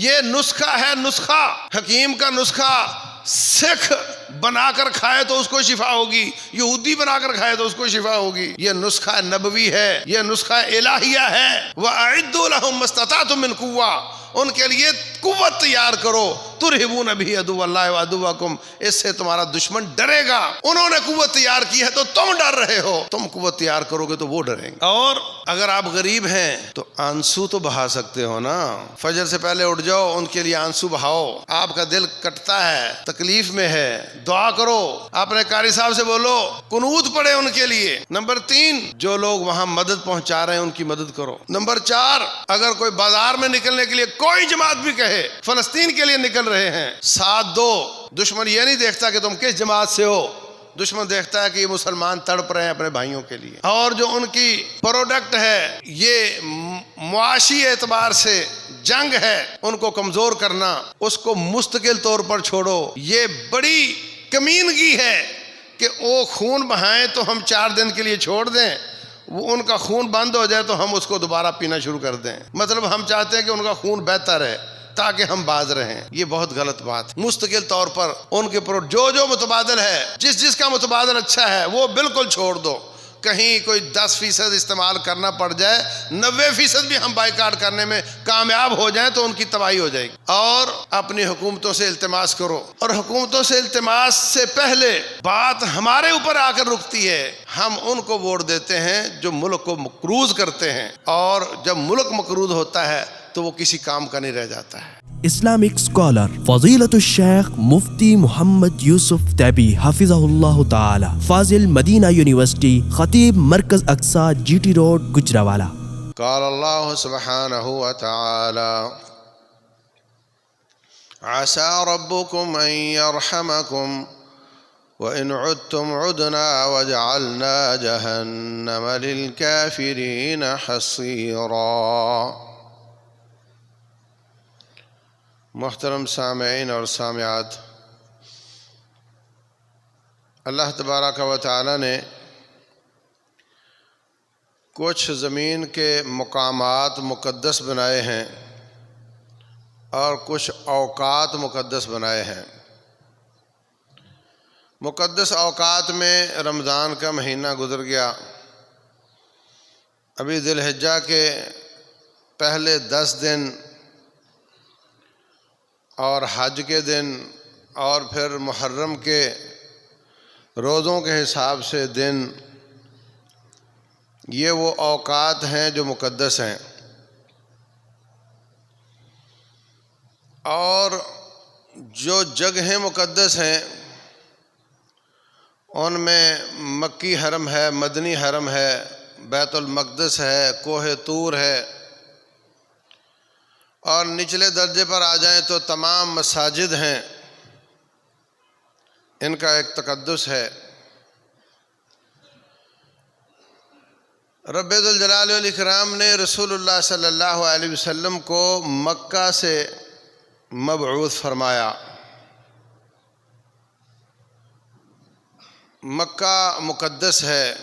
یہ نسخہ ہے، نسخہ حکیم کا نسخہ۔ سکھ بنا کر کھائے تو اس کو شفا ہوگی، یہودی بنا کر کھائے تو اس کو شفا ہوگی۔ یہ نسخہ نبوی ہے، یہ نسخہ الہیہ ہے۔ وَأَعِدُّوا لَهُم مَّا اسْتَطَعْتُم مِّن قُوَّةٍ، ان کے لیے قوت تیار کرو۔ تُرْهِبُونَ بِهِ عَدُوَّ اللَّهِ وَعَدُوَّكُمْ، اس سے تمہارا دشمن ڈرے گا۔ انہوں نے قوت تیار کی ہے تو تم ڈر رہے ہو، تم قوت تیار کرو گے تو وہ ڈریں گے۔ اور اگر آپ غریب ہیں تو آنسو تو بہا سکتے ہو نا، فجر سے پہلے اٹھ جاؤ، ان کے لیے آنسو بہاؤ۔ آپ کا دل کٹتا ہے، تکلیف میں ہے، دعا کرو، اپنے قاری صاحب سے بولو، قنوت پڑھے ان کے لیے۔ نمبر 3، جو لوگ وہاں مدد پہنچا رہے ہیں ان کی مدد کرو۔ نمبر 4، اگر کوئی بازار میں نکلنے کے لیے کوئی جماعت بھی کہے فلسطین کے لیے نکل رہے ہیں، ساتھ دو۔ دشمن یہ نہیں دیکھتا کہ تم کس جماعت سے ہو، دشمن دیکھتا ہے کہ یہ مسلمان تڑپ رہے ہیں اپنے بھائیوں کے لیے، اور جو ان کی پروڈکٹ ہے یہ معاشی اعتبار سے جنگ ہے، ان کو کمزور کرنا، اس کو مستقل طور پر چھوڑو۔ یہ بڑی کمینگی ہے کہ وہ خون بہائیں تو ہم 4 دن کے لیے چھوڑ دیں، وہ ان کا خون بند ہو جائے تو ہم اس کو دوبارہ پینا شروع کر دیں۔ مطلب ہم چاہتے ہیں کہ ان کا خون بہتا رہے تاکہ ہم باز رہیں۔ یہ بہت غلط بات۔ مستقل طور پر ان کے جو متبادل ہے، جس کا متبادل اچھا ہے وہ بالکل چھوڑ دو۔ کہیں کوئی 10% استعمال کرنا پڑ جائے، 90% بھی ہم بائیکاٹ کرنے میں کامیاب ہو جائیں تو ان کی تباہی ہو جائے گی۔ اور اپنی حکومتوں سے التماس کرو، اور حکومتوں سے التماس سے پہلے بات ہمارے اوپر آ کر رکتی ہے۔ ہم ان کو ووٹ دیتے ہیں جو ملک کو مقروض کرتے ہیں، اور جب ملک مقروض ہوتا ہے تو وہ کسی کام کا نہیں رہ جاتا ہے۔ اسلامک اسکالر فضیلت الشیخ مفتی محمد یوسف تیبی حفظہ اللہ تعالی، فاضل مدینہ یونیورسٹی، خطیب مرکز اقصی، جی ٹی روڈ، گجرانوالہ۔ قال اللہ سبحانہ وتعالی عسى ربكم أن يرحمكم وإن عدتم عدنا وجعلنا جهنم للكافرين حصيرا۔ محترم سامعین اور سامعات، اللہ تبارک و تعالی نے کچھ زمین کے مقامات مقدس بنائے ہیں اور کچھ اوقات مقدس بنائے ہیں۔ مقدس اوقات میں رمضان کا مہینہ گزر گیا، ابھی ذی الحجہ کے پہلے 10 دن اور حج کے دن اور پھر محرم کے روزوں کے حساب سے دن، یہ وہ اوقات ہیں جو مقدس ہیں۔ اور جو جگہیں مقدس ہیں ان میں مکی حرم ہے، مدنی حرم ہے، بیت المقدس ہے، کوہ طور ہے، اور نچلے درجے پر آ جائیں تو تمام مساجد ہیں، ان کا ایک تقدس ہے۔ رب ذوالجلال والاکرام نے رسول اللہ صلی اللہ علیہ وسلم کو مکہ سے مبعوث فرمایا۔ مکہ مقدس ہے،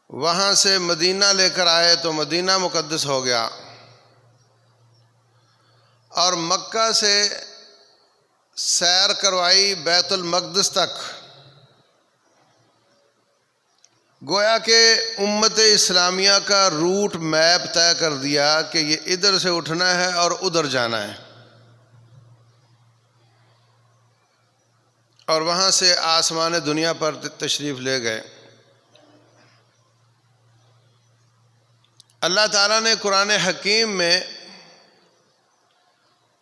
وہاں سے مدینہ لے کر آئے تو مدینہ مقدس ہو گیا، اور مکہ سے سیر کروائی بیت المقدس تک۔ گویا کہ امت اسلامیہ کا روٹ میپ طے کر دیا کہ یہ ادھر سے اٹھنا ہے اور ادھر جانا ہے، اور وہاں سے آسمان دنیا پر تشریف لے گئے۔ اللہ تعالیٰ نے قرآن حکیم میں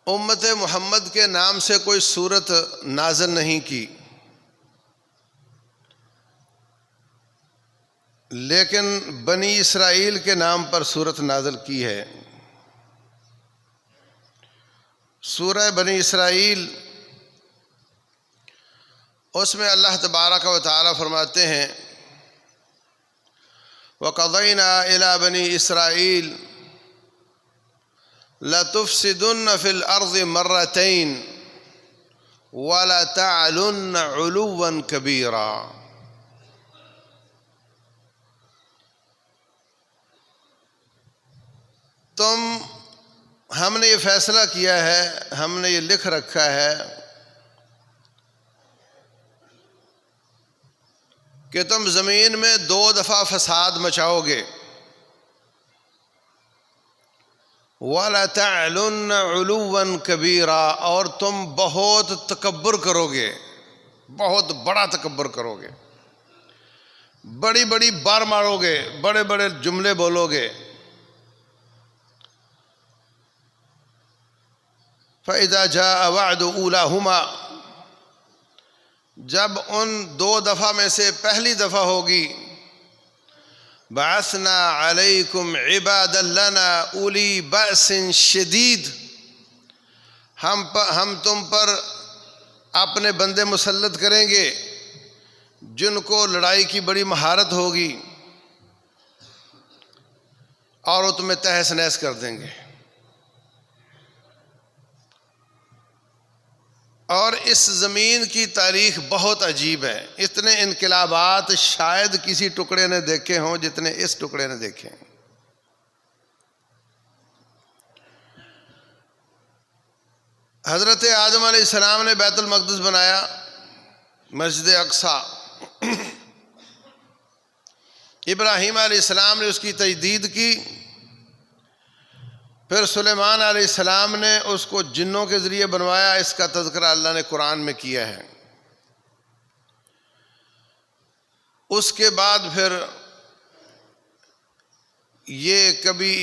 امت محمد کے نام سے کوئی سورت نازل نہیں کی، لیکن بنی اسرائیل کے نام پر سورت نازل کی ہے۔ سورہ بنی اسرائیل، اس میں اللہ تبارک و تعالی فرماتے ہیں وَقَضَيْنَا إِلَىٰ بَنِي إِسْرَائِيلَ لَتُفْسِدُنَّ فِي الْأَرْضِ مَرَّتَيْنِ وَلَتَعْلُنَّ عُلُوًّا كَبِيرًا۔ تم ہم نے یہ فیصلہ کیا ہے، ہم نے یہ لکھ رکھا ہے کہ تم زمین میں 2 دفعہ فساد مچاؤ گے، وَلَتَعْلُنَّ عُلُوًّا كَبِيرًا، اور تم بہت تکبر کرو گے، بہت بڑا تکبر کرو گے، بڑی بڑی بار مارو گے، بڑے بڑے جملے بولو گے۔ فَإِذَا جَاءَ وَعْدُ أُولَاهُمَا، جب ان 2 دفعہ میں سے پہلی دفعہ ہوگی، بَعَثْنَا عَلَيْكُمْ عِبَادًا لَنَا أُولِي بَأْسٍ شَدِيدٍ، ہم تم پر اپنے بندے مسلط کریں گے جن کو لڑائی کی بڑی مہارت ہوگی، اور وہ تمہیں تہس نہس کر دیں گے۔ اور اس زمین کی تاریخ بہت عجیب ہے، اتنے انقلابات شاید کسی ٹکڑے نے دیکھے ہوں جتنے اس ٹکڑے نے دیکھے ہیں۔ حضرت آدم علیہ السلام نے بیت المقدس بنایا، مسجد اقصیٰ، ابراہیم علیہ السلام نے اس کی تجدید کی، پھر سلیمان علیہ السلام نے اس کو جنوں کے ذریعے بنوایا، اس کا تذکرہ اللہ نے قرآن میں کیا ہے۔ اس کے بعد پھر یہ کبھی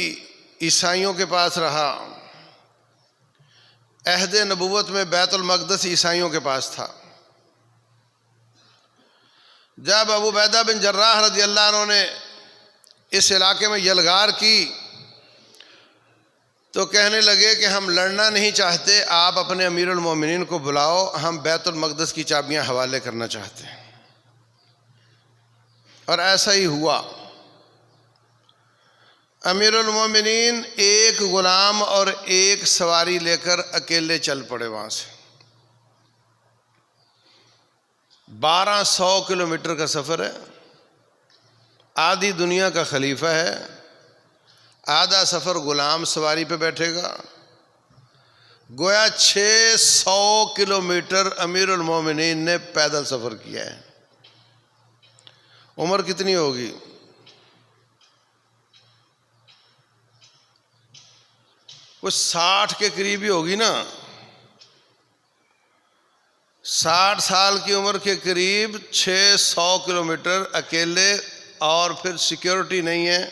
عیسائیوں کے پاس رہا، عہد نبوت میں بیت المقدس عیسائیوں کے پاس تھا۔ جب ابو عبیدہ بن جراح رضی اللہ عنہ نے اس علاقے میں یلغار کی تو کہنے لگے کہ ہم لڑنا نہیں چاہتے، آپ اپنے امیر المومنین کو بلاؤ، ہم بیت المقدس کی چابیاں حوالے کرنا چاہتے ہیں۔ اور ایسا ہی ہوا، امیر المومنین ایک غلام اور ایک سواری لے کر اکیلے چل پڑے وہاں سے۔ 1200 کلومیٹر کا سفر ہے، آدھی دنیا کا خلیفہ ہے، آدھا سفر غلام سواری پہ بیٹھے گا، گویا 600 کلومیٹر امیر المومنین نے پیدل سفر کیا ہے۔ عمر کتنی ہوگی؟ کچھ 60 کے قریب ہی ہوگی نا، 60 سال کی عمر کے قریب 600 کلومیٹر اکیلے، اور پھر سیکیورٹی نہیں ہے۔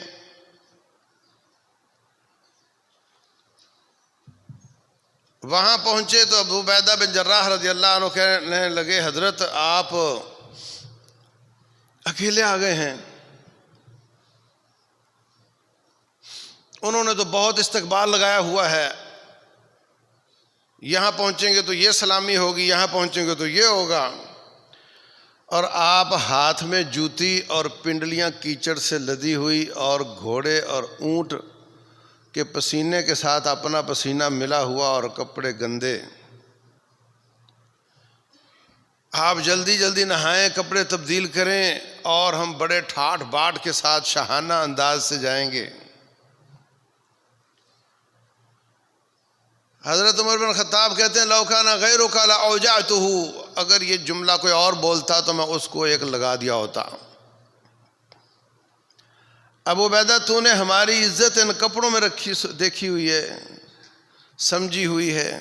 وہاں پہنچے تو ابو عبیدہ بن جراح رضی اللہ عنہ کہنے لگے، حضرت آپ اکیلے آ گئے ہیں؟ انہوں نے تو بہت استقبال لگایا ہوا ہے، یہاں پہنچیں گے تو یہ سلامی ہوگی، یہاں پہنچیں گے تو یہ ہوگا، اور آپ ہاتھ میں جوتی اور پنڈلیاں کیچڑ سے لدی ہوئی، اور گھوڑے اور اونٹ کے پسینے کے ساتھ اپنا پسینہ ملا ہوا اور کپڑے گندے، آپ جلدی جلدی نہائیں، کپڑے تبدیل کریں، اور ہم بڑے ٹھاٹ باٹ کے ساتھ شاہانہ انداز سے جائیں گے۔ حضرت عمر بن خطاب کہتے ہیں، لو کان غیرک لاوجعتہ، اگر یہ جملہ کوئی اور بولتا تو میں اس کو ایک لگا دیا ہوتا۔ ابو عبیدہ، تو نے ہماری عزت ان کپڑوں میں دیکھی ہوئی ہے، سمجھی ہوئی ہے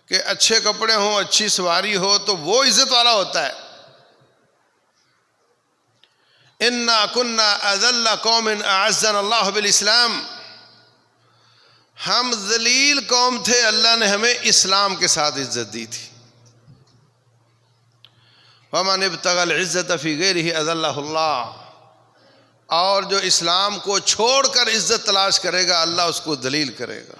کہ اچھے کپڑے ہوں، اچھی سواری ہو تو وہ عزت والا ہوتا ہے۔ انا کنا اذل قوم اعزنا اللہ بالاسلام، ہم ذلیل قوم تھے، اللہ نے ہمیں اسلام کے ساتھ عزت دی تھی۔ ومن ابتغى العزة في غيره اذلہ اللہ، اور جو اسلام کو چھوڑ کر عزت تلاش کرے گا اللہ اس کو ذلیل کرے گا۔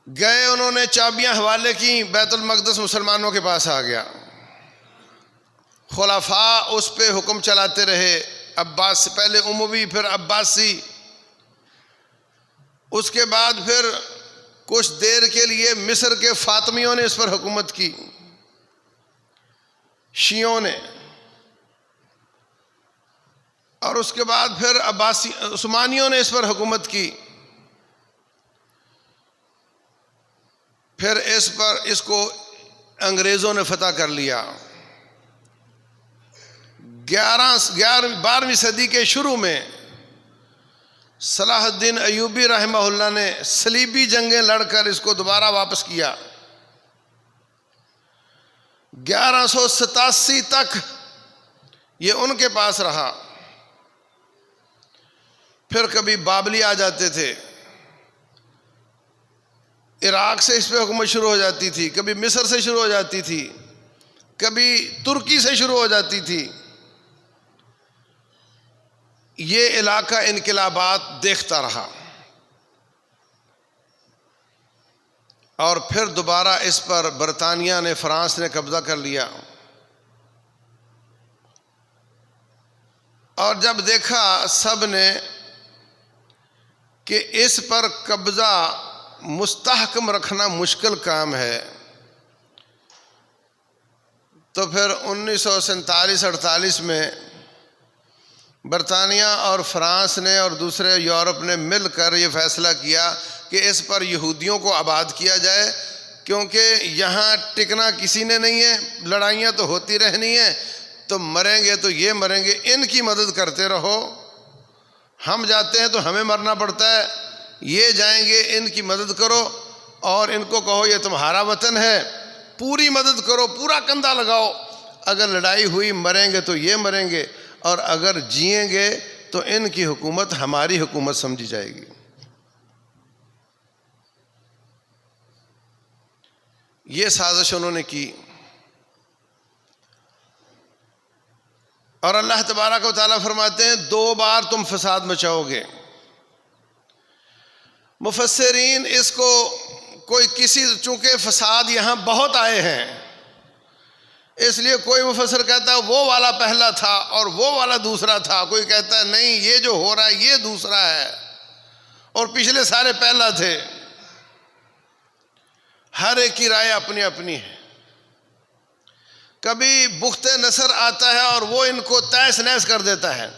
گئے، انہوں نے چابیاں حوالے کی، بیت المقدس مسلمانوں کے پاس آ گیا۔ خلفاء اس پہ حکم چلاتے رہے، عباس پہلے اموی پھر عباسی، اس کے بعد پھر کچھ دیر کے لیے مصر کے فاطمیوں نے اس پر حکومت کی، شیعوں نے، اور اس کے بعد پھر عثمانیوں نے اس پر حکومت کی، پھر اس کو انگریزوں نے فتح کر لیا۔ 12ویں صدی کے شروع میں صلاح الدین ایوبی رحمہ اللہ نے صلیبی جنگیں لڑ کر اس کو دوبارہ واپس کیا۔ 1187 تک یہ ان کے پاس رہا۔ پھر کبھی بابلی آ جاتے تھے، عراق سے اس پہ حکومت شروع ہو جاتی تھی، کبھی مصر سے شروع ہو جاتی تھی، کبھی ترکی سے شروع ہو جاتی تھی۔ یہ علاقہ انقلابات دیکھتا رہا، اور پھر دوبارہ اس پر برطانیہ نے، فرانس نے قبضہ کر لیا۔ اور جب دیکھا سب نے کہ اس پر قبضہ مستحکم رکھنا مشکل کام ہے، تو پھر 1947-48 میں برطانیہ اور فرانس نے اور دوسرے یورپ نے مل کر یہ فیصلہ کیا کہ اس پر یہودیوں کو آباد کیا جائے، کیونکہ یہاں ٹکنا کسی نے نہیں ہے، لڑائیاں تو ہوتی رہنی ہیں، تو مریں گے تو یہ مریں گے، ان کی مدد کرتے رہو۔ ہم جاتے ہیں تو ہمیں مرنا پڑتا ہے، یہ جائیں گے، ان کی مدد کرو، اور ان کو کہو یہ تمہارا وطن ہے، پوری مدد کرو، پورا کندھا لگاؤ۔ اگر لڑائی ہوئی مریں گے تو یہ مریں گے، اور اگر جئیں گے تو ان کی حکومت ہماری حکومت سمجھی جائے گی۔ یہ سازش انہوں نے کی، اور اللہ تبارک و تعالیٰ فرماتے ہیں 2 بار تم فساد مچاؤ گے۔ مفسرین اس کو چونکہ فساد یہاں بہت آئے ہیں، اس لیے کوئی مفسر کہتا ہے وہ والا پہلا تھا اور وہ والا دوسرا تھا، کوئی کہتا ہے نہیں یہ جو ہو رہا ہے یہ دوسرا ہے اور پچھلے سارے پہلا تھے۔ ہر ایک کی رائے اپنی اپنی ہے۔ کبھی بخت نصر آتا ہے اور وہ ان کو تیس نیس کر دیتا ہے،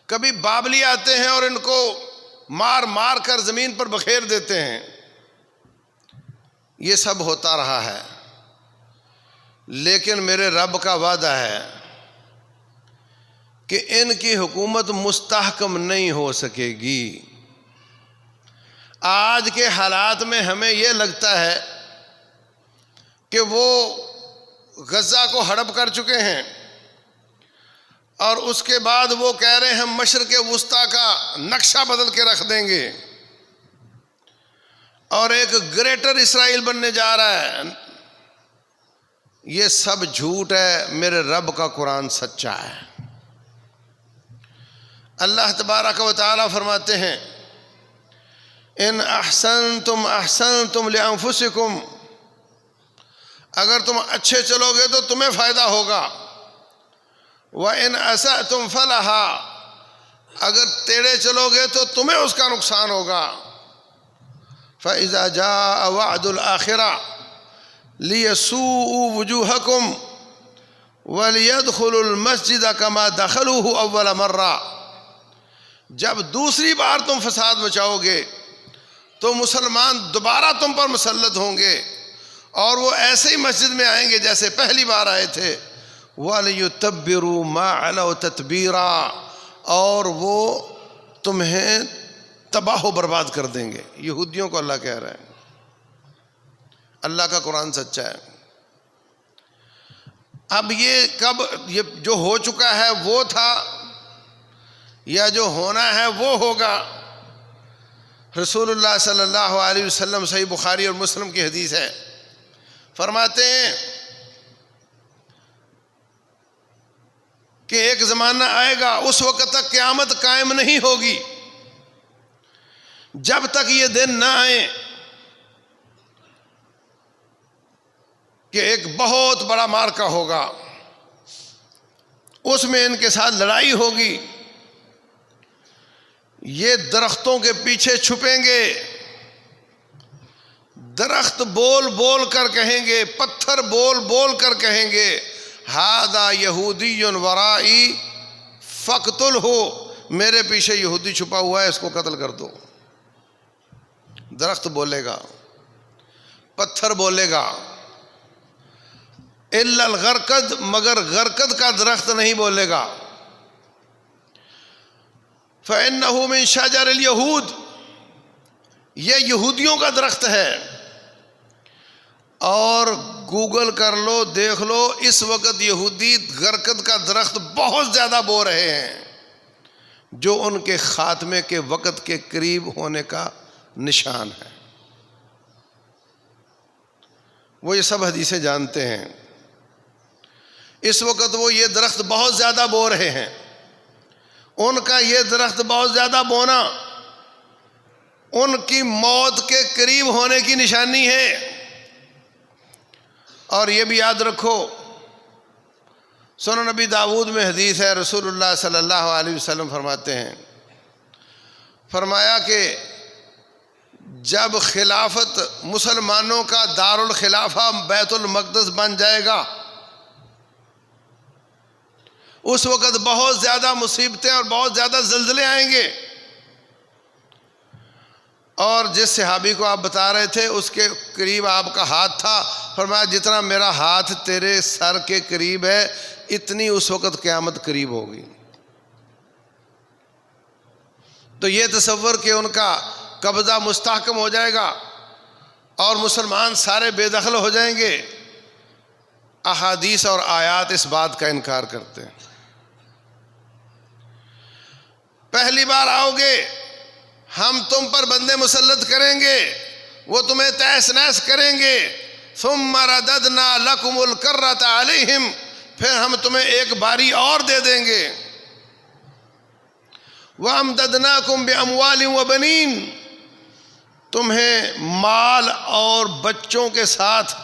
کبھی بابلی آتے ہیں اور ان کو مار مار کر زمین پر بکھیر دیتے ہیں۔ یہ سب ہوتا رہا ہے، لیکن میرے رب کا وعدہ ہے کہ ان کی حکومت مستحکم نہیں ہو سکے گی۔ آج کے حالات میں ہمیں یہ لگتا ہے کہ وہ غزہ کو ہڑپ کر چکے ہیں، اور اس کے بعد وہ کہہ رہے ہیں ہم مشرق وسطیٰ کا نقشہ بدل کے رکھ دیں گے اور ایک گریٹر اسرائیل بننے جا رہا ہے۔ یہ سب جھوٹ ہے، میرے رب کا قرآن سچا ہے۔ اللہ تبارک و تعالیٰ فرماتے ہیں ان احسنتم احسنتم لانفسکم، اگر تم اچھے چلو گے تو تمہیں فائدہ ہوگا، وَإِنْ أَسَأْتُمْ فَلَهَا، اگر ٹیڑے چلو گے تو تمہیں اس کا نقصان ہوگا۔ فَإِذَا جَاءَ وَعْدُ الْآخِرَةِ لِيَسُوءُوا وُجُوهَكُمْ وَلِيَدْخُلُوا الْمَسْجِدَ كَمَا دَخَلُوهُ أَوَّلَ مَرَّةٍ، جب دوسری بار تم فساد مچاؤ گے تو مسلمان دوبارہ تم پر مسلط ہوں گے، اور وہ ایسے ہی مسجد میں آئیں گے جیسے پہلی بار آئے تھے۔ وَلِيُتَبِّرُوا مَا عَلَوْا تَتْبِيرًا، اور وہ تمہیں تباہ و برباد کر دیں گے۔ یہودیوں کو اللہ کہہ رہا ہے، اللہ کا قرآن سچا ہے۔ اب یہ جو ہو چکا ہے وہ تھا یا جو ہونا ہے وہ ہوگا؟ رسول اللہ صلی اللہ علیہ وسلم، صحیح بخاری اور مسلم کی حدیث ہے، فرماتے ہیں کہ ایک زمانہ آئے گا، اس وقت تک قیامت قائم نہیں ہوگی جب تک یہ دن نہ آئے کہ ایک بہت بڑا معرکہ ہوگا، اس میں ان کے ساتھ لڑائی ہوگی۔ یہ درختوں کے پیچھے چھپیں گے، درخت بول بول کر کہیں گے، پتھر بول بول کر کہیں گے ہذا یہودی ورائی فقتل ہو، میرے پیچھے یہودی چھپا ہوا ہے، اس کو قتل کر دو۔ درخت بولے گا، پتھر بولے گا، الا الغرقد، مگر غرقد کا درخت نہیں بولے گا۔ فإنه من شجر اليہود، یہ یہودیوں کا درخت ہے۔ اور گوگل کر لو، دیکھ لو، اس وقت یہودی غرقد کا درخت بہت زیادہ بو رہے ہیں، جو ان کے خاتمے کے وقت کے قریب ہونے کا نشان ہے۔ وہ یہ سب حدیثیں جانتے ہیں۔ اس وقت وہ یہ درخت بہت زیادہ بو رہے ہیں، ان کا یہ درخت بہت زیادہ بونا ان کی موت کے قریب ہونے کی نشانی ہے۔ اور یہ بھی یاد رکھو، سنن نبی داؤد میں حدیث ہے، رسول اللہ صلی اللہ علیہ وسلم فرماتے ہیں، فرمایا کہ جب خلافت مسلمانوں کا دارالخلافہ بیت المقدس بن جائے گا، اس وقت بہت زیادہ مصیبتیں اور بہت زیادہ زلزلے آئیں گے۔ اور جس صحابی کو آپ بتا رہے تھے، اس کے قریب آپ کا ہاتھ تھا، فرمایا جتنا میرا ہاتھ تیرے سر کے قریب ہے، اتنی اس وقت قیامت قریب ہوگی۔ تو یہ تصور کہ ان کا قبضہ مستحکم ہو جائے گا اور مسلمان سارے بے دخل ہو جائیں گے، احادیث اور آیات اس بات کا انکار کرتے ہیں۔ پہلی بار آؤ گے، ہم تم پر بندے مسلط کریں گے، وہ تمہیں تہس نہس کریں گے، ثم رددنا لکم الکرۃ علیہم، پھر ہم تمہیں ایک باری اور دے دیں گے، وامددناکم باموال وبنین، تمہیں مال اور بچوں کے ساتھ،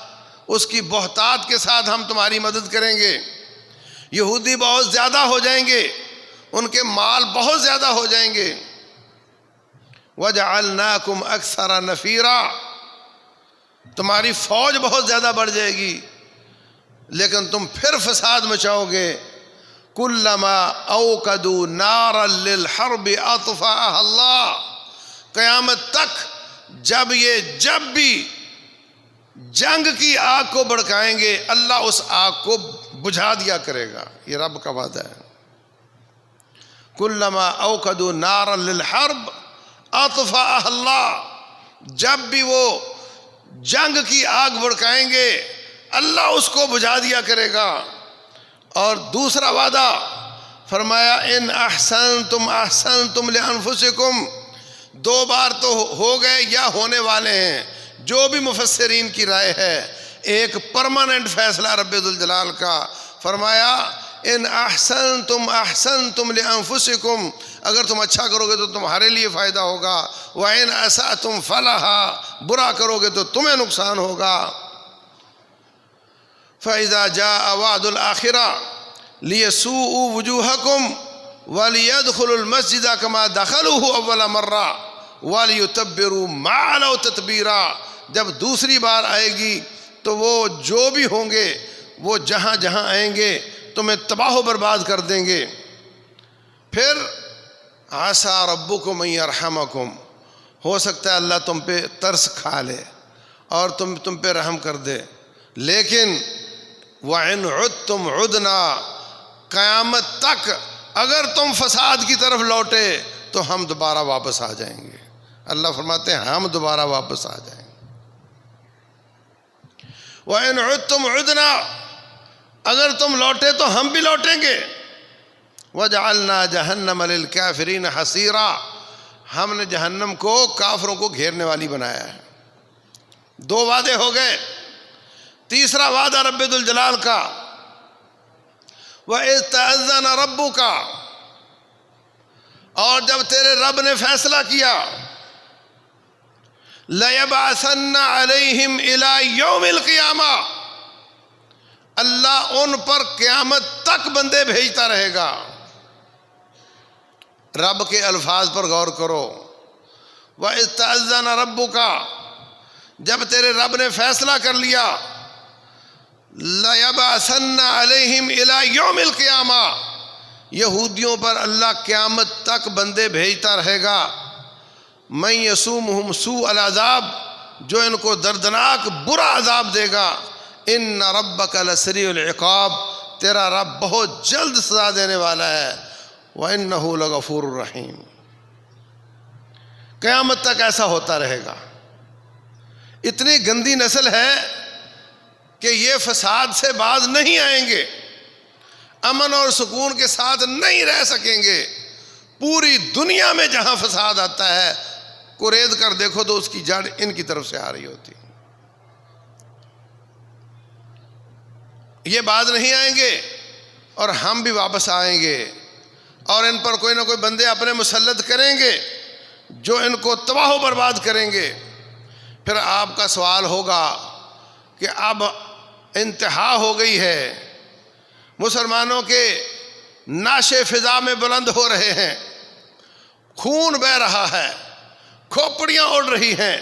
اس کی بہتات کے ساتھ ہم تمہاری مدد کریں گے۔ یہودی بہت زیادہ ہو جائیں گے، ان کے مال بہت زیادہ ہو جائیں گے۔ وَجَعَلْنَاكُمْ أَكْثَرَ نَفِيرًا، تمہاری فوج بہت زیادہ بڑھ جائے گی، لیکن تم پھر فساد مچاؤ گے۔ كُلَّمَا أَوْقَدُوا نَارًا لِلْحَرْبِ أَطْفَأَهَا اللَّهُ، قیامت تک جب بھی جنگ کی آگ کو بھڑکائیں گے، اللہ اس آگ کو بجھا دیا کرے گا۔ یہ رب کا وعدہ ہے۔ كُلَّمَا أَوْقَدُوا نَارًا لِلْحَرْبِ أَطْفَأَهَا اللَّهُ، جب بھی وہ جنگ کی آگ بھڑکائیں گے، اللہ اس کو بجھا دیا کرے گا۔ اور دوسرا وعدہ فرمایا، ان احسنتم احسنتم لانفسکم، دو بار تو ہو گئے یا ہونے والے ہیں، جو بھی مفسرین کی رائے ہے، ایک پرماننٹ فیصلہ رب ذوالجلال کا۔ فرمایا ان احسنتم احسنتم لانفسکم، اگر تم اچھا کرو گے تو تمہارے لیے فائدہ ہوگا، وَإِنْ أَسَأْتُمْ فَلَهَا، برا کرو گے تو تمہیں نقصان ہوگا۔ فَإِذَا جَاءَ وَعْدُ الْآخِرَةِ لِيَسُوءُوا وُجُوهَكُمْ وَلِيَدْخُلُوا الْمَسْجِدَ كَمَا دَخَلُوهُ أَوَّلَ مَرَّةٍ وَلِيُتَبِّرُوا مَا عَلَوْا تَتْبِيرًا، جب دوسری بار آئے گی تو وہ جو بھی ہوں گے، وہ جہاں جہاں آئیں گے تمہیں تباہ و برباد کر دیں گے۔ پھر عَسَىٰ رَبُّكُمْ أَن يَرْحَمَكُمْ، ہو سکتا ہے اللہ تم پہ ترس کھا لے اور تم پہ رحم کر دے، لیکن وَإِنْ عُدْتُمْ عُدْنَا، قیامت تک اگر تم فساد کی طرف لوٹے تو ہم دوبارہ واپس آ جائیں گے۔ اللہ فرماتے ہیں ہم دوبارہ واپس آ جائیں گے۔ وَإِنْ عُدْتُمْ عُدْنَا، اگر تم لوٹے تو ہم بھی لوٹیں گے۔ وَجَعَلْنَا جَهَنَّمَ لِلْكَافِرِينَ حَصِيرًا، ہم نے جہنم کو کافروں کو گھیرنے والی بنایا ہے۔ دو وعدے ہو گئے، تیسرا وعدہ رب ذوالجلال کا، وَإِذْ تَأَذَّنَ رَبُّكَ، اور جب تیرے رب نے فیصلہ کیا، لَيَبْعَثَنَّ عَلَيْهِمْ إِلَى يَوْمِ الْقِيَامَةِ، اللہ ان پر قیامت تک بندے بھیجتا رہے گا۔ رب کے الفاظ پر غور کرو، وَإِذْ تَأَذَّنَ رَبُّكَ، جب تیرے رب نے فیصلہ کر لیا، لَيَبْعَثَنَّ عَلَيْهِمْ إِلَى يَوْمِ الْقِيَامَةِ، یہودیوں پر اللہ قیامت تک بندے بھیجتا رہے گا، من یسومہم سوء العذاب، جو ان کو دردناک برا عذاب دے گا، ان ربک لسریع العقاب، تیرا رب بہت جلد سزا دینے والا ہے، وانہ لغفور الرحیم۔ قیامت تک ایسا ہوتا رہے گا۔ اتنی گندی نسل ہے کہ یہ فساد سے باز نہیں آئیں گے، امن اور سکون کے ساتھ نہیں رہ سکیں گے۔ پوری دنیا میں جہاں فساد آتا ہے کورید کر دیکھو تو اس کی جڑ ان کی طرف سے آ رہی ہوتی۔ یہ باز نہیں آئیں گے اور ہم بھی واپس آئیں گے، اور ان پر کوئی نہ کوئی بندے اپنے مسلط کریں گے جو ان کو تباہ و برباد کریں گے۔ پھر آپ کا سوال ہوگا کہ اب انتہا ہو گئی ہے، مسلمانوں کے نعشے فضا میں بلند ہو رہے ہیں، خون بہہ رہا ہے، کھوپڑیاں اڑ رہی ہیں،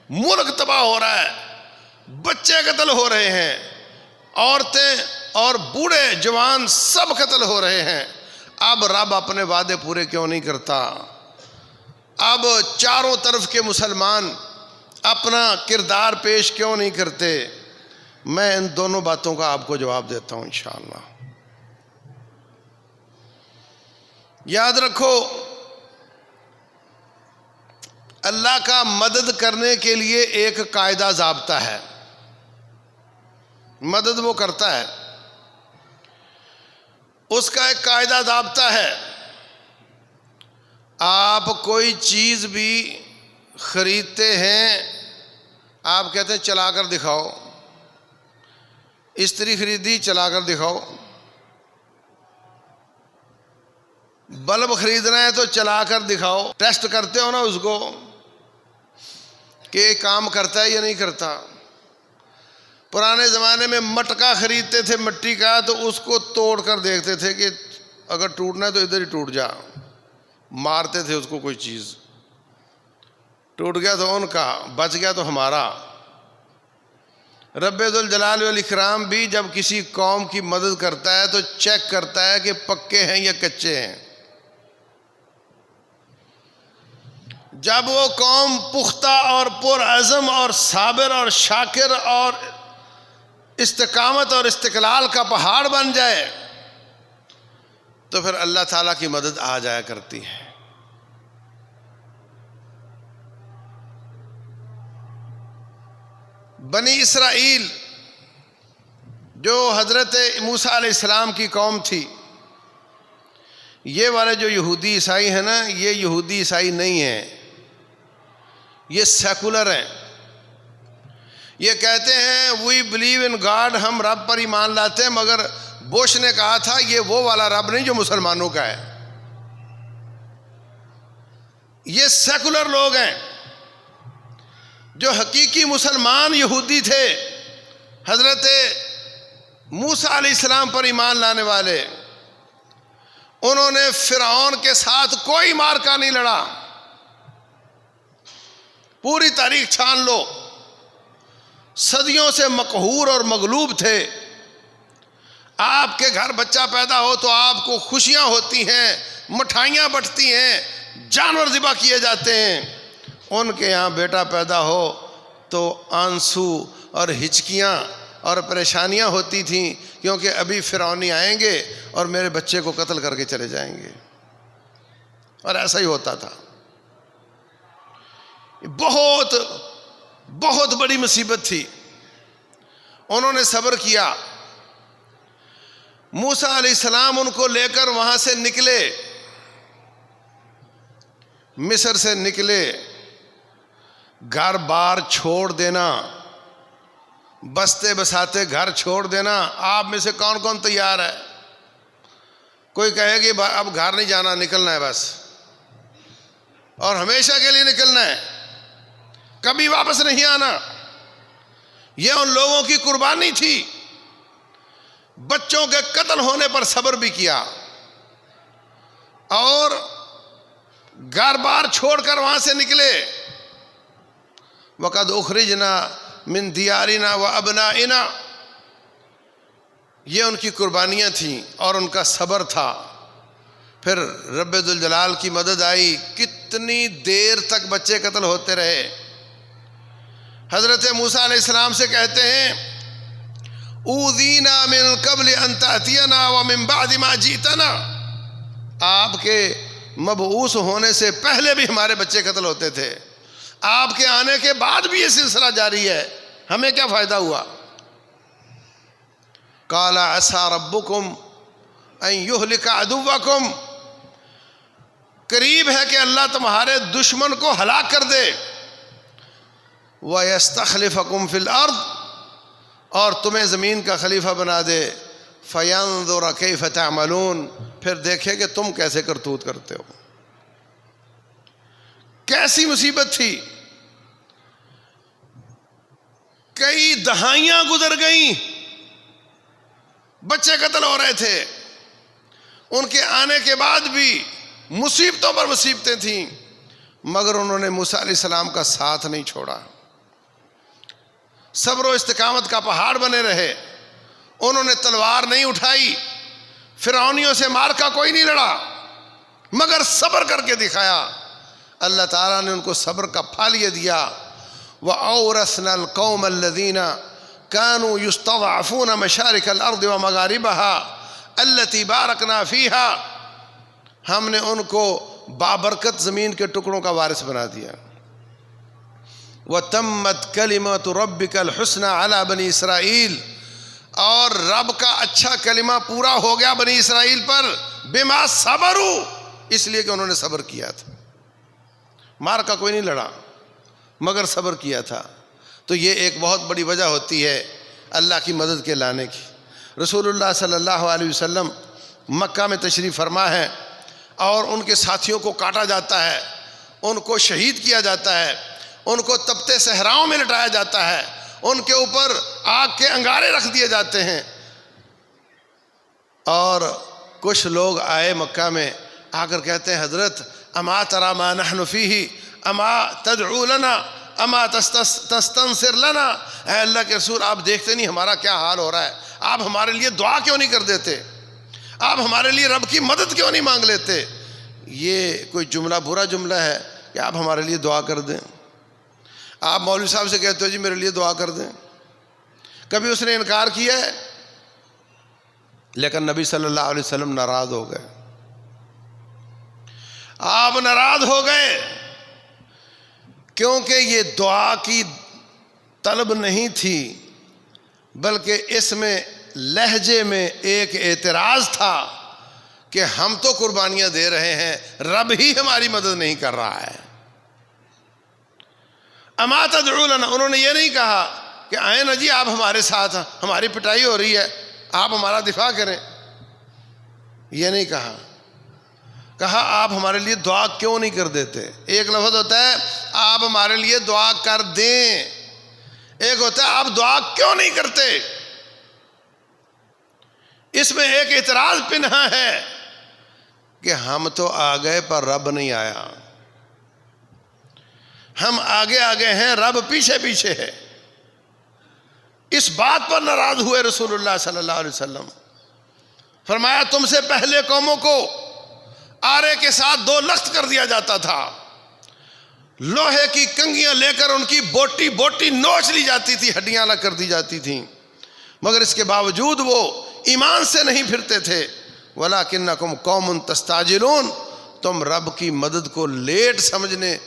ملک تباہ ہو رہا ہے، بچے قتل ہو رہے ہیں، عورتیں اور بوڑھے جوان سب قتل ہو رہے ہیں، اب رب اپنے وعدے پورے کیوں نہیں کرتا؟ اب چاروں طرف کے مسلمان اپنا کردار پیش کیوں نہیں کرتے؟ میں ان دونوں باتوں کا آپ کو جواب دیتا ہوں انشاءاللہ۔ یاد رکھو، اللہ کا مدد کرنے کے لیے ایک قاعدہ ضابطہ ہے، مدد وہ کرتا ہے، اس کا ایک قاعدہ ضابطہ ہے۔ آپ کوئی چیز بھی خریدتے ہیں، آپ کہتے ہیں چلا کر دکھاؤ، استری خریدی چلا کر دکھاؤ، بلب خریدنا ہے تو چلا کر دکھاؤ، ٹیسٹ کرتے ہو نا اس کو کہ یہ کام کرتا ہے یا نہیں کرتا۔ پرانے زمانے میں مٹکا خریدتے تھے مٹی کا، تو اس کو توڑ کر دیکھتے تھے کہ اگر ٹوٹنا ہے تو ادھر ہی ٹوٹ جا، مارتے تھے اس کو، کوئی چیز ٹوٹ گیا تو ان کا، بچ گیا تو ہمارا۔ رب ذوالجلال والاکرام بھی جب کسی قوم کی مدد کرتا ہے تو چیک کرتا ہے کہ پکے ہیں یا کچے ہیں۔ جب وہ قوم پختہ اور پرعزم اور صابر اور شاکر اور استقامت اور استقلال کا پہاڑ بن جائے تو پھر اللہ تعالیٰ کی مدد آ جایا کرتی ہے۔ بنی اسرائیل جو حضرت موسیٰ علیہ السلام کی قوم تھی، یہ والے جو یہودی عیسائی ہیں نا، یہ یہودی عیسائی نہیں ہیں، یہ سیکولر ہیں۔ یہ کہتے ہیں وی بلیو ان گاڈ، ہم رب پر ایمان لاتے ہیں، مگر بوش نے کہا تھا یہ وہ والا رب نہیں جو مسلمانوں کا ہے۔ یہ سیکولر لوگ ہیں۔ جو حقیقی مسلمان یہودی تھے، حضرت موسیٰ علیہ السلام پر ایمان لانے والے، انہوں نے فرعون کے ساتھ کوئی معرکہ نہیں لڑا۔ پوری تاریخ چھان لو، صدیوں سے مقہور اور مغلوب تھے۔ آپ کے گھر بچہ پیدا ہو تو آپ کو خوشیاں ہوتی ہیں، مٹھائیاں بٹتی ہیں، جانور ذبح کیے جاتے ہیں۔ ان کے یہاں بیٹا پیدا ہو تو آنسو اور ہچکیاں اور پریشانیاں ہوتی تھیں، کیونکہ ابھی فرعونی آئیں گے اور میرے بچے کو قتل کر کے چلے جائیں گے، اور ایسا ہی ہوتا تھا۔ بہت بہت بڑی مصیبت تھی۔ انہوں نے صبر کیا۔ موسیٰ علیہ السلام ان کو لے کر وہاں سے نکلے، مصر سے نکلے۔ گھر بار چھوڑ دینا، بستے بساتے گھر چھوڑ دینا، آپ میں سے کون کون تیار ہے؟ کوئی کہے کہ اب گھر نہیں جانا، نکلنا ہے بس، اور ہمیشہ کے لیے نکلنا ہے، کبھی واپس نہیں آنا۔ یہ ان لوگوں کی قربانی تھی۔ بچوں کے قتل ہونے پر صبر بھی کیا، اور گھر بار چھوڑ کر وہاں سے نکلے۔ وَقَدْ أُخْرِجْنَا مِنْ دِيَارِنَا وَأَبْنَائِنَا، یہ ان کی قربانیاں تھیں اور ان کا صبر تھا۔ پھر رب ذوالجلال کی مدد آئی، کتنی دیر تک بچے قتل ہوتے رہے۔ حضرت موسیٰ علیہ السلام سے کہتے ہیں اوذینا من قبل ان تأتینا ومن بعد ما جئتنا، آپ کے مبعوث ہونے سے پہلے بھی ہمارے بچے قتل ہوتے تھے، آپ کے آنے کے بعد بھی یہ سلسلہ جاری ہے، ہمیں کیا فائدہ ہوا؟ قال عسى ربكم ان يهلك عدوكم، قریب ہے کہ اللہ تمہارے دشمن کو ہلاک کر دے، وَيَسْتَخْلِفَكُمْ فِي الْأَرْضِ، اور تمہیں زمین کا خلیفہ بنا دے، فَيَنْظُرَ كَيْفَ تَعْمَلُونَ، پھر دیکھے کہ تم کیسے کرتوت کرتے ہو۔ کیسی مصیبت تھی، کئی دہائیاں گزر گئیں، بچے قتل ہو رہے تھے، ان کے آنے کے بعد بھی مصیبتوں پر مصیبتیں تھیں، مگر انہوں نے موسیٰ علیہ السلام کا ساتھ نہیں چھوڑا، صبر و استقامت کا پہاڑ بنے رہے، انہوں نے تلوار نہیں اٹھائی، فرعونیوں سے مارکا کوئی نہیں لڑا، مگر صبر کر کے دکھایا۔ اللہ تعالیٰ نے ان کو صبر کا پھل یہ دیا، وَأَوْرَثْنَا الْقَوْمَ الَّذِينَ كَانُوا يُسْتَضْعَفُونَ مَشَارِكَ الْأَرْضِ وَمَغَارِبَهَا الَّتِي بَارَكْنَا فِيهَا، ہم نے ان کو بابرکت زمین کے ٹکڑوں کا وارث بنا دیا۔ وَتَمَّتْ كَلِمَةُ رَبِّكَ الْحُسْنَى عَلَى بَنِي اسرائیل، اور رب کا اچھا کلمہ پورا ہو گیا بنی اسرائیل پر، بِمَا صَبَرُوا، اس لیے کہ انہوں نے صبر کیا تھا، مار کا کوئی نہیں لڑا مگر صبر کیا تھا۔ تو یہ ایک بہت بڑی وجہ ہوتی ہے اللہ کی مدد کے لانے کی۔ رسول اللہ صلی اللہ علیہ وسلم مکہ میں تشریف فرما ہے اور ان کے ساتھیوں کو کاٹا جاتا ہے، ان کو شہید کیا جاتا ہے، ان کو تپتے صحراؤں میں لٹایا جاتا ہے، ان کے اوپر آگ کے انگارے رکھ دیے جاتے ہیں، اور کچھ لوگ آئے مکہ میں، آ کر کہتے ہیں حضرت اما ترى ما نحن فيه اما تدعو لنا اما تستنصر لنا، اے اللہ کے رسول آپ دیکھتے نہیں ہمارا کیا حال ہو رہا ہے، آپ ہمارے لیے دعا کیوں نہیں کر دیتے، آپ ہمارے لیے رب کی مدد کیوں نہیں مانگ لیتے؟ یہ کوئی جملہ برا جملہ ہے کہ آپ ہمارے لیے دعا کر دیں؟ آپ مولوی صاحب سے کہتے ہو جی میرے لیے دعا کر دیں، کبھی اس نے انکار کیا ہے؟ لیکن نبی صلی اللہ علیہ وسلم ناراض ہو گئے، آپ ناراض ہو گئے، کیونکہ یہ دعا کی طلب نہیں تھی، بلکہ اس میں لہجے میں ایک اعتراض تھا کہ ہم تو قربانیاں دے رہے ہیں، رب ہی ہماری مدد نہیں کر رہا ہے۔ اما تدعو لنا، انہوں نے یہ نہیں کہا کہ آئیں نا جی آپ ہمارے ساتھ، ہماری پٹائی ہو رہی ہے، آپ ہمارا دفاع کریں، یہ نہیں کہا، کہا آپ ہمارے لیے دعا کیوں نہیں کر دیتے؟ ایک لفظ ہوتا ہے آپ ہمارے لیے دعا کر دیں، ایک ہوتا ہے آپ دعا کیوں نہیں کرتے۔ اس میں ایک اعتراض پنہا ہے کہ ہم تو آ گئے پر رب نہیں آیا، ہم آگے آگے ہیں، رب پیچھے پیچھے ہے۔ اس بات پر ناراض ہوئے رسول اللہ صلی اللہ علیہ وسلم، فرمایا تم سے پہلے قوموں کو آرے کے ساتھ 2 لخت کر دیا جاتا تھا، لوہے کی کنگیاں لے کر ان کی بوٹی بوٹی نوچ لی جاتی تھی، ہڈیاں الگ کر دی جاتی تھیں، مگر اس کے باوجود وہ ایمان سے نہیں پھرتے تھے۔ وَلَكِنَّكُمْ قَوْمٌ تَسْتَعْجِلُونَ، تم رب کی مدد کو لیٹ سمجھنے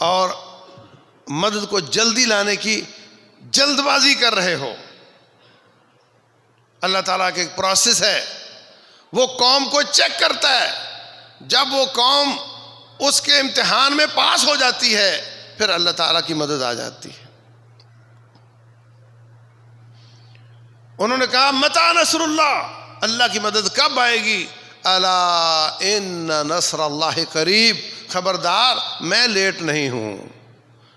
اور مدد کو جلدی لانے کی جلد بازی کر رہے ہو۔ اللہ تعالیٰ کے ایک پروسیس ہے، وہ قوم کو چیک کرتا ہے، جب وہ قوم اس کے امتحان میں پاس ہو جاتی ہے پھر اللہ تعالیٰ کی مدد آ جاتی ہے۔ انہوں نے کہا متى نصر اللہ، اللہ کی مدد کب آئے گی؟ الا ان نصر اللہ قریب، خبردار میں لیٹ نہیں ہوں،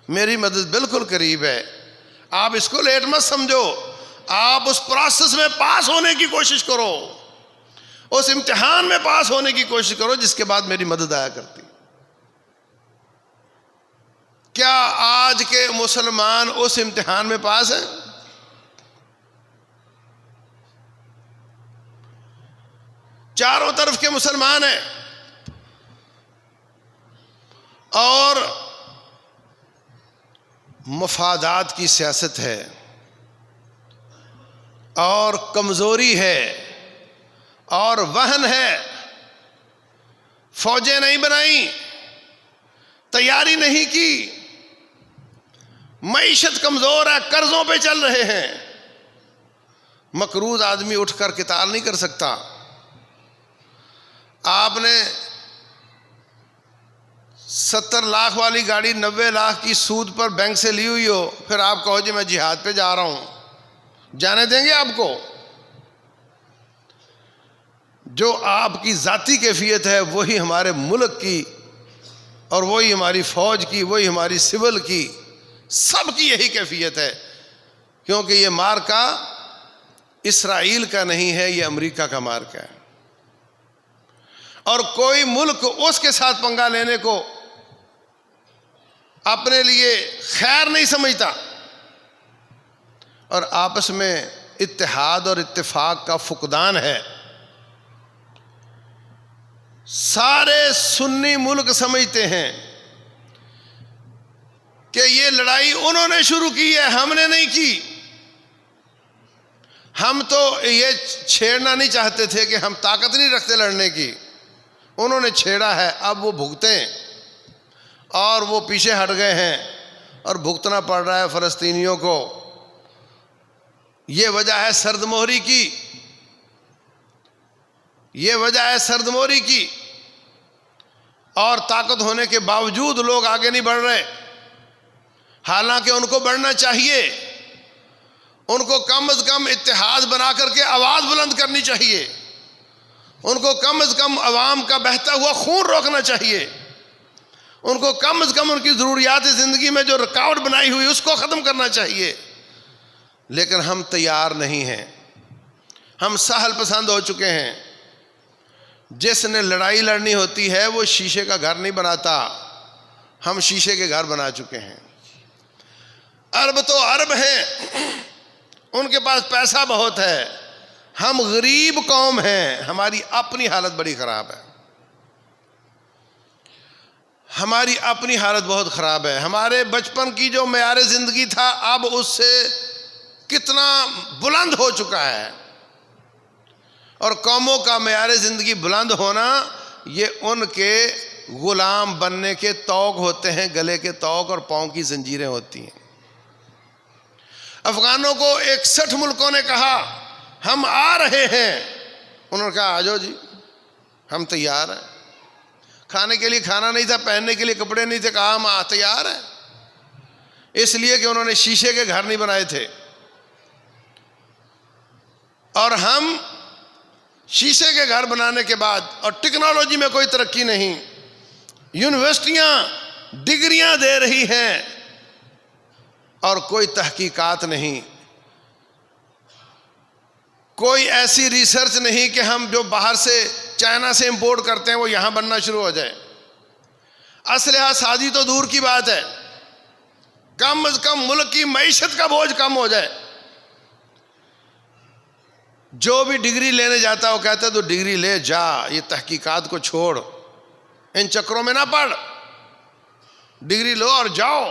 میری مدد بالکل قریب ہے، آپ اس کو لیٹ مت سمجھو، آپ اس پروسیس میں پاس ہونے کی کوشش کرو، اس امتحان میں پاس ہونے کی کوشش کرو جس کے بعد میری مدد آیا کرتی۔ کیا آج کے مسلمان اس امتحان میں پاس ہیں؟ چاروں طرف کے مسلمان ہیں اور مفادات کی سیاست ہے اور کمزوری ہے اور وہن ہے، فوجیں نہیں بنائیں، تیاری نہیں کی، معیشت کمزور ہے، قرضوں پہ چل رہے ہیں، مقروض آدمی اٹھ کر قتال نہیں کر سکتا۔ آپ نے 70 لاکھ والی گاڑی 90 لاکھ کی سود پر بینک سے لی ہوئی ہو، پھر آپ کہو جی میں جہاد پہ جا رہا ہوں، جانے دیں گے آپ کو؟ جو آپ کی ذاتی کیفیت ہے وہی ہمارے ملک کی اور وہی ہماری فوج کی، وہی ہماری سول کی، سب کی یہی کیفیت ہے، کیونکہ یہ مارکا اسرائیل کا نہیں ہے، یہ امریکہ کا مارکا ہے، اور کوئی ملک اس کے ساتھ پنگا لینے کو اپنے لیے خیر نہیں سمجھتا، اور آپس میں اتحاد اور اتفاق کا فقدان ہے۔ سارے سنی ملک سمجھتے ہیں کہ یہ لڑائی انہوں نے شروع کی ہے، ہم نے نہیں کی۔ ہم تو یہ چھیڑنا نہیں چاہتے تھے کہ ہم طاقت نہیں رکھتے لڑنے کی، انہوں نے چھیڑا ہے، اب وہ بھگتیں، اور وہ پیچھے ہٹ گئے ہیں اور بھگتنا پڑ رہا ہے فلسطینیوں کو۔ یہ وجہ ہے سرد مہری کی، یہ وجہ ہے سرد مہری کی، اور طاقت ہونے کے باوجود لوگ آگے نہیں بڑھ رہے، حالانکہ ان کو بڑھنا چاہیے، ان کو کم از کم اتحاد بنا کر کے آواز بلند کرنی چاہیے، ان کو کم از کم عوام کا بہتا ہوا خون روکنا چاہیے، ان کو کم از کم ان کی ضروریات زندگی میں جو رکاوٹ بنائی ہوئی اس کو ختم کرنا چاہیے، لیکن ہم تیار نہیں ہیں، ہم سہل پسند ہو چکے ہیں۔ جس نے لڑائی لڑنی ہوتی ہے وہ شیشے کا گھر نہیں بناتا، ہم شیشے کے گھر بنا چکے ہیں۔ عرب تو عرب ہیں، ان کے پاس پیسہ بہت ہے، ہم غریب قوم ہیں، ہماری اپنی حالت بڑی خراب ہے، ہماری اپنی حالت بہت خراب ہے۔ ہمارے بچپن کی جو معیار زندگی تھا اب اس سے کتنا بلند ہو چکا ہے، اور قوموں کا معیار زندگی بلند ہونا یہ ان کے غلام بننے کے طوق ہوتے ہیں، گلے کے طوق اور پاؤں کی زنجیریں ہوتی ہیں۔ افغانوں کو 61 ملکوں نے کہا ہم آ رہے ہیں، انہوں نے کہا آ جاؤ جی، ہم تیار ہیں۔ کھانے کے لیے کھانا نہیں تھا، پہننے کے لیے کپڑے نہیں تھے، کہا ہم تیار ہیں، اس لیے کہ انہوں نے شیشے کے گھر نہیں بنائے تھے، اور ہم شیشے کے گھر بنانے کے بعد، اور ٹیکنالوجی میں کوئی ترقی نہیں، یونیورسٹیاں ڈگریاں دے رہی ہیں اور کوئی تحقیقات نہیں، کوئی ایسی ریسرچ نہیں کہ ہم جو باہر سے چائنا سے امپورٹ کرتے ہیں وہ یہاں بننا شروع ہو جائے۔ اسلحہ سازی تو دور کی بات ہے، کم از کم ملک کی معیشت کا بوجھ کم ہو جائے۔ جو بھی ڈگری لینے جاتا ہے وہ کہتا ہے تو ڈگری لے جا، یہ تحقیقات کو چھوڑ، ان چکروں میں نہ پڑ، ڈگری لو اور جاؤ،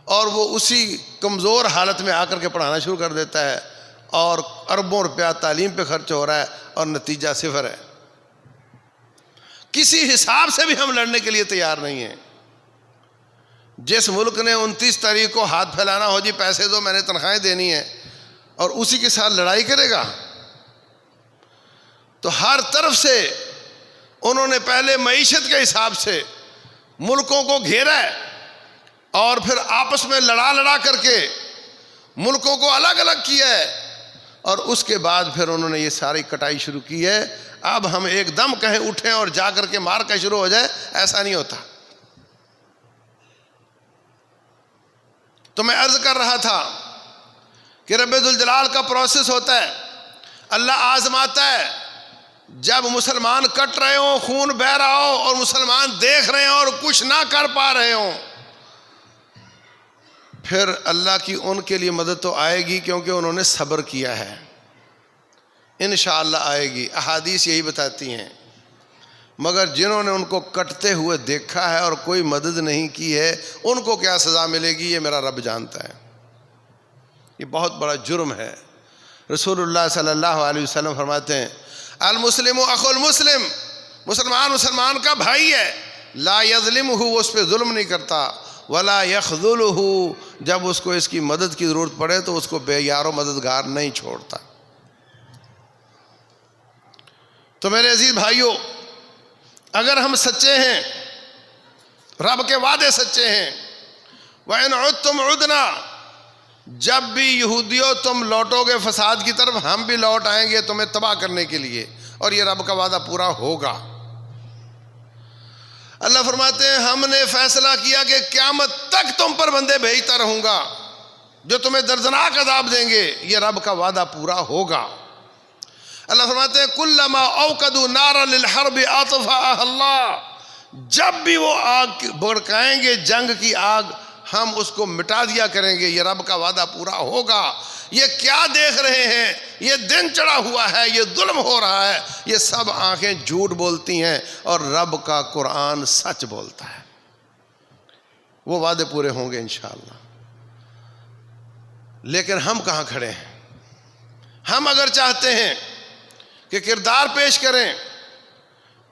اور وہ اسی کمزور حالت میں آ کر کے پڑھانا شروع کر دیتا ہے، اور اربوں روپیہ تعلیم پہ خرچ ہو رہا ہے اور نتیجہ صفر ہے۔ کسی حساب سے بھی ہم لڑنے کے لیے تیار نہیں ہیں۔ جس ملک نے 29 تاریخ کو ہاتھ پھیلانا ہو جی پیسے دو میں نے تنخواہیں دینی ہیں، اور اسی کے ساتھ لڑائی کرے گا، تو ہر طرف سے انہوں نے پہلے معیشت کے حساب سے ملکوں کو گھیرا ہے، اور پھر آپس میں لڑا کر کے ملکوں کو الگ الگ کیا ہے، اور اس کے بعد پھر انہوں نے یہ ساری کٹائی شروع کی ہے۔ اب ہم ایک دم کہیں اٹھیں اور جا کر کے مار کا شروع ہو جائے، ایسا نہیں ہوتا۔ تو میں عرض کر رہا تھا کہ رب ذوالجلال کا پروسیس ہوتا ہے، اللہ آزماتا ہے، جب مسلمان کٹ رہے ہوں، خون بہہ رہا ہو، اور مسلمان دیکھ رہے ہوں اور کچھ نہ کر پا رہے ہوں، پھر اللہ کی ان کے لیے مدد تو آئے گی، کیونکہ انہوں نے صبر کیا ہے۔ انشاءاللہ آئے گی، احادیث یہی بتاتی ہیں۔ مگر جنہوں نے ان کو کٹتے ہوئے دیکھا ہے اور کوئی مدد نہیں کی ہے، ان کو کیا سزا ملے گی یہ میرا رب جانتا ہے۔ یہ بہت بڑا جرم ہے۔ رسول اللہ صلی اللہ علیہ وسلم فرماتے ہیں المسلم اخو المسلم، مسلمان مسلمان کا بھائی ہے، لا یظلمہ، وہ اس پہ ظلم نہیں کرتا، ولا یخذلہ، جب اس کو اس کی مدد کی ضرورت پڑے تو اس کو بے یار و مددگار نہیں چھوڑتا۔ تو میرے عزیز بھائیوں، اگر ہم سچے ہیں، رب کے وعدے سچے ہیں، وَإِنْ عُدْتُمْ عُدْنَا، جب بھی یہودیوں تم لوٹو گے فساد کی طرف، ہم بھی لوٹ آئیں گے تمہیں تباہ کرنے کے لیے، اور یہ رب کا وعدہ پورا ہوگا۔ اللہ فرماتے ہیں ہم نے فیصلہ کیا کہ قیامت تک تم پر بندے بھیجتا رہوں گا جو تمہیں دردناک عذاب دیں گے، یہ رب کا وعدہ پورا ہوگا۔ اللہ فرماتے ہیں کلما اوقدوا نارا للحرب اطفاها اللہ، جب بھی وہ آگ بھڑکائیں گے جنگ کی آگ، ہم اس کو مٹا دیا کریں گے، یہ رب کا وعدہ پورا ہوگا۔ یہ کیا دیکھ رہے ہیں؟ یہ دن چڑھا ہوا ہے، یہ ظلم ہو رہا ہے، یہ سب آنکھیں جھوٹ بولتی ہیں اور رب کا قرآن سچ بولتا ہے۔ وہ وعدے پورے ہوں گے انشاءاللہ۔ لیکن ہم کہاں کھڑے ہیں؟ ہم اگر چاہتے ہیں کہ کردار پیش کریں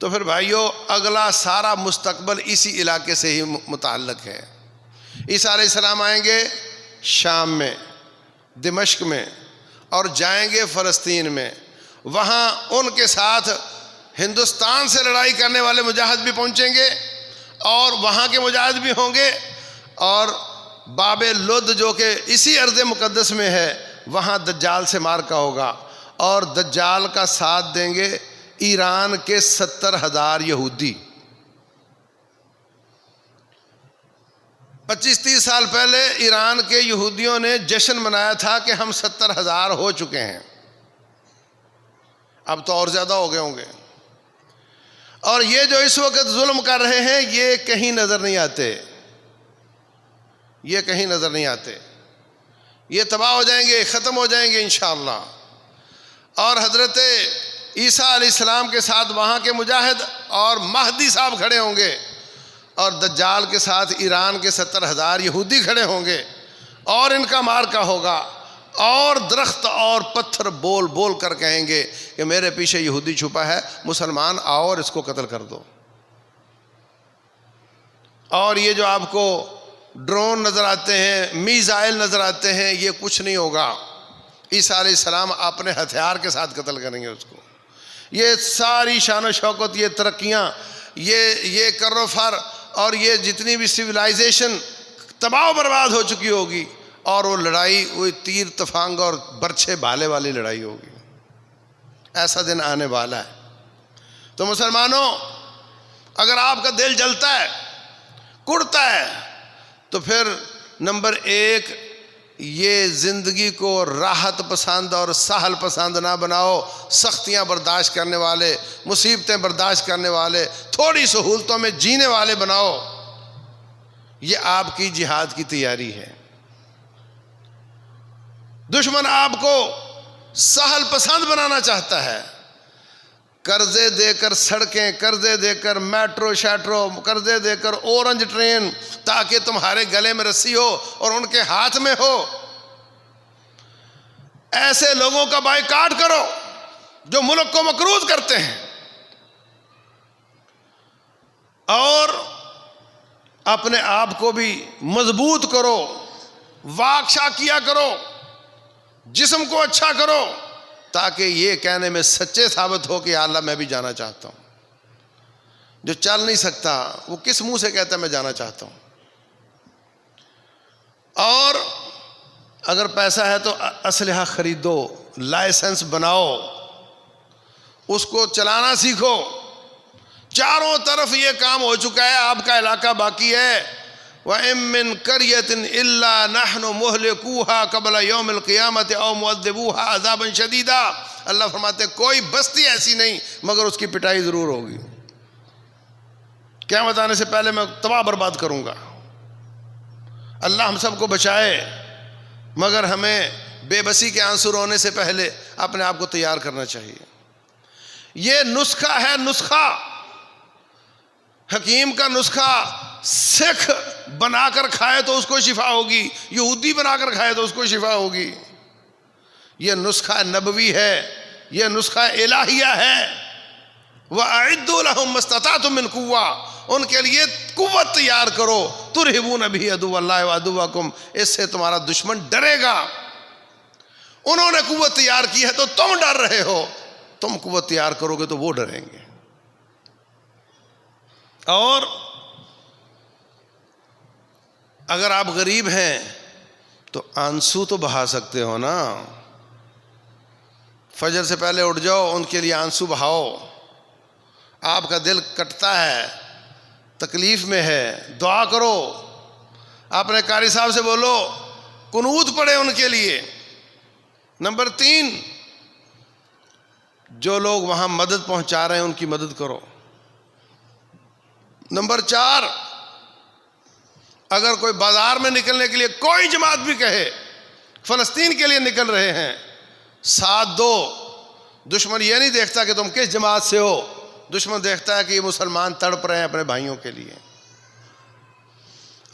تو پھر بھائیو اگلا سارا مستقبل اسی علاقے سے ہی متعلق ہے۔ عیسیٰ علیہ السلام آئیں گے شام میں، دمشق میں، اور جائیں گے فلسطین میں، وہاں ان کے ساتھ ہندوستان سے لڑائی کرنے والے مجاہد بھی پہنچیں گے اور وہاں کے مجاہد بھی ہوں گے، اور باب لد جو کہ اسی ارض مقدس میں ہے وہاں دجال سے مارکا ہوگا، اور دجال کا ساتھ دیں گے ایران کے 70,000 یہودی۔ 25-30 سال پہلے ایران کے یہودیوں نے جشن منایا تھا کہ ہم 70,000 ہو چکے ہیں، اب تو اور زیادہ ہو گئے ہوں گے۔ اور یہ جو اس وقت ظلم کر رہے ہیں یہ کہیں نظر نہیں آتے، یہ کہیں نظر نہیں آتے، یہ تباہ ہو جائیں گے، ختم ہو جائیں گے انشاءاللہ۔ اور حضرت عیسیٰ علیہ السلام کے ساتھ وہاں کے مجاہد اور مہدی صاحب کھڑے ہوں گے، اور دجال کے ساتھ ایران کے 70,000 یہودی کھڑے ہوں گے، اور ان کا مارکا ہوگا، اور درخت اور پتھر بول بول کر کہیں گے کہ میرے پیچھے یہودی چھپا ہے، مسلمان آؤ اور اس کو قتل کر دو۔ اور یہ جو آپ کو ڈرون نظر آتے ہیں، میزائل نظر آتے ہیں، یہ کچھ نہیں ہوگا۔ عیسیٰ علیہ السلام اپنے ہتھیار کے ساتھ قتل کریں گے اس کو۔ یہ ساری شان و شوکت، یہ ترقیاں، یہ کر و فر اور یہ جتنی بھی سویلائزیشن تباہ و برباد ہو چکی ہوگی، اور وہ لڑائی وہی تیر تفانگ اور برچھے بھالے والی لڑائی ہوگی۔ ایسا دن آنے والا ہے۔ تو مسلمانوں، اگر آپ کا دل جلتا ہے، کڑتا ہے، تو پھر نمبر 1 یہ زندگی کو راحت پسند اور سہل پسند نہ بناؤ، سختیاں برداشت کرنے والے، مصیبتیں برداشت کرنے والے، تھوڑی سہولتوں میں جینے والے بناؤ۔ یہ آپ کی جہاد کی تیاری ہے۔ دشمن آپ کو سہل پسند بنانا چاہتا ہے، قرضے دے کر سڑکیں، قرضے دے کر میٹرو شیٹرو، قرضے دے کر اورنج ٹرین، تاکہ تمہارے گلے میں رسی ہو اور ان کے ہاتھ میں ہو۔ ایسے لوگوں کا بائیکاٹ کرو جو ملک کو مقروض کرتے ہیں، اور اپنے آپ کو بھی مضبوط کرو، واکشا کیا کرو، جسم کو اچھا کرو، تاکہ یہ کہنے میں سچے ثابت ہو کہ یا اللہ میں بھی جانا چاہتا ہوں۔ جو چل نہیں سکتا وہ کس منہ سے کہتا ہے میں جانا چاہتا ہوں؟ اور اگر پیسہ ہے تو اسلحہ خریدو، لائسنس بناؤ، اس کو چلانا سیکھو۔ چاروں طرف یہ کام ہو چکا ہے، آپ کا علاقہ باقی ہے۔ وَإِن مِّن قَرْيَةٍ إِلَّا نَحْنُ مُهْلِكُوهَا قَبْلَ يَوْمِ الْقِيَامَةِ أَوْ مُعَذِّبُوهَا عَذَابًا شَدِيدًا۔ اللہ فرماتے ہیں کوئی بستی ایسی نہیں مگر اس کی پٹائی ضرور ہوگی، قیامت آنے سے پہلے میں تباہ برباد کروں گا۔ اللہ ہم سب کو بچائے، مگر ہمیں بے بسی کے آنسو رونے سے پہلے اپنے آپ کو تیار کرنا چاہیے. یہ نسخہ ہے، نسخہ حکیم کا نسخہ. سکھ بنا کر کھائے تو اس کو شفا ہوگی، یہودی بنا کر کھائے تو اس کو شفا ہوگی. یہ نسخہ نبوی ہے، یہ نسخہ الہیہ ہے. وَأَعِدُّوا لَهُم مَّا اسْتَطَعْتُم مِّن قُوَّةٍ، ان کے لیے قوت تیار کرو. تُرْهِبُونَ بِهِ عَدُوَّ اللَّهِ وَعَدُوَّكُمْ، اس سے تمہارا دشمن ڈرے گا. انہوں نے قوت تیار کی ہے تو تم ڈر رہے ہو، تم قوت تیار کرو گے تو وہ ڈریں گے. اور اگر آپ غریب ہیں تو آنسو تو بہا سکتے ہو نا. فجر سے پہلے اٹھ جاؤ، ان کے لیے آنسو بہاؤ. آپ کا دل کٹتا ہے، تکلیف میں ہے، دعا کرو. اپنے قاری صاحب سے بولو، قنوت پڑھے ان کے لیے. نمبر 3، جو لوگ وہاں مدد پہنچا رہے ہیں ان کی مدد کرو. نمبر 4، اگر کوئی بازار میں نکلنے کے لیے کوئی جماعت بھی کہے فلسطین کے لیے نکل رہے ہیں، ساتھ دو. دشمن یہ نہیں دیکھتا کہ تم کس جماعت سے ہو، دشمن دیکھتا ہے کہ یہ مسلمان تڑپ رہے ہیں اپنے بھائیوں کے لیے.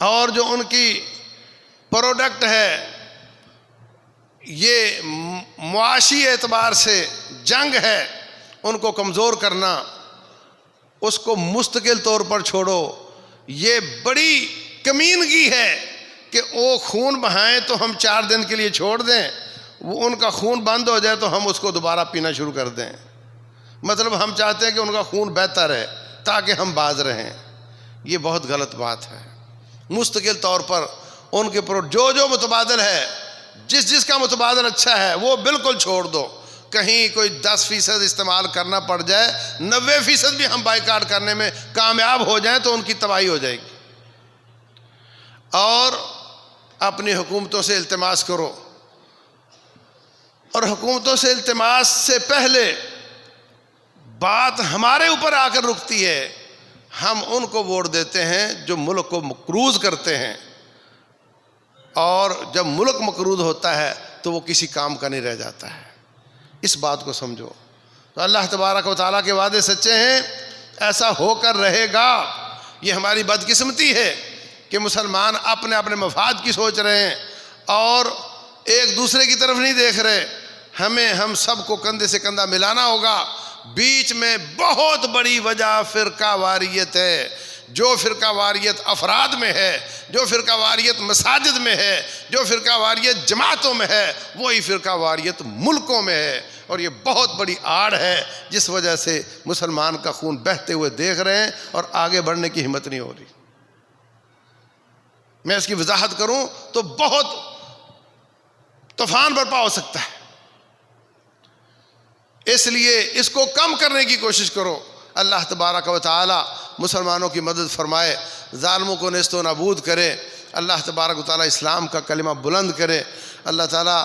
اور جو ان کی پروڈکٹ ہے، یہ معاشی اعتبار سے جنگ ہے، ان کو کمزور کرنا، اس کو مستقل طور پر چھوڑو. یہ بڑی کمینگی ہے کہ وہ خون بہائیں تو ہم 4 دن کے لیے چھوڑ دیں، وہ ان کا خون بند ہو جائے تو ہم اس کو دوبارہ پینا شروع کر دیں. مطلب ہم چاہتے ہیں کہ ان کا خون بہتا رہے تاکہ ہم باز رہیں. یہ بہت غلط بات ہے. مستقل طور پر ان کے جو متبادل ہے، جس کا متبادل اچھا ہے وہ بالکل چھوڑ دو. کہیں کوئی 10% استعمال کرنا پڑ جائے، 90% بھی ہم بائیکاٹ کرنے میں کامیاب ہو جائیں تو ان کی تباہی ہو جائے گی. اور اپنی حکومتوں سے التماس کرو، اور حکومتوں سے التماس سے پہلے بات ہمارے اوپر آ کر رکتی ہے. ہم ان کو ووٹ دیتے ہیں جو ملک کو مقروض کرتے ہیں، اور جب ملک مقروض ہوتا ہے تو وہ کسی کام کا نہیں رہ جاتا ہے. اس بات کو سمجھو. تو اللہ تبارک و تعالیٰ کے وعدے سچے ہیں، ایسا ہو کر رہے گا. یہ ہماری بدقسمتی ہے کہ مسلمان اپنے اپنے مفاد کی سوچ رہے ہیں اور ایک دوسرے کی طرف نہیں دیکھ رہے. ہم سب کو کندھے سے کندھا ملانا ہوگا. بیچ میں بہت بڑی وجہ فرقہ واریت ہے. جو فرقہ واریت افراد میں ہے، جو فرقہ واریت مساجد میں ہے، جو فرقہ واریت جماعتوں میں ہے، وہی فرقہ واریت ملکوں میں ہے. اور یہ بہت بڑی آڑ ہے جس وجہ سے مسلمان کا خون بہتے ہوئے دیکھ رہے ہیں اور آگے بڑھنے کی ہمت نہیں ہو رہی. میں اس کی وضاحت کروں تو بہت طوفان برپا ہو سکتا ہے. اس لیے اس کو کم کرنے کی کوشش کرو. اللہ تبارک و تعالی مسلمانوں کی مدد فرمائے، ظالموں کو نیست و نابود کرے. اللہ تبارک و تعالی اسلام کا کلمہ بلند کرے. اللہ تعالی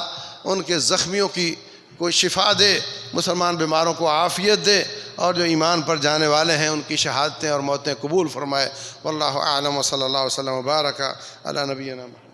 ان کے زخمیوں کی کوئی شفا دے، مسلمان بیماروں کو عافیت دے، اور جو ایمان پر جانے والے ہیں ان کی شہادتیں اور موتیں قبول فرمائے. واللہ اعلم، وصلی اللہ وسلم وبارک علی نبینا محمد.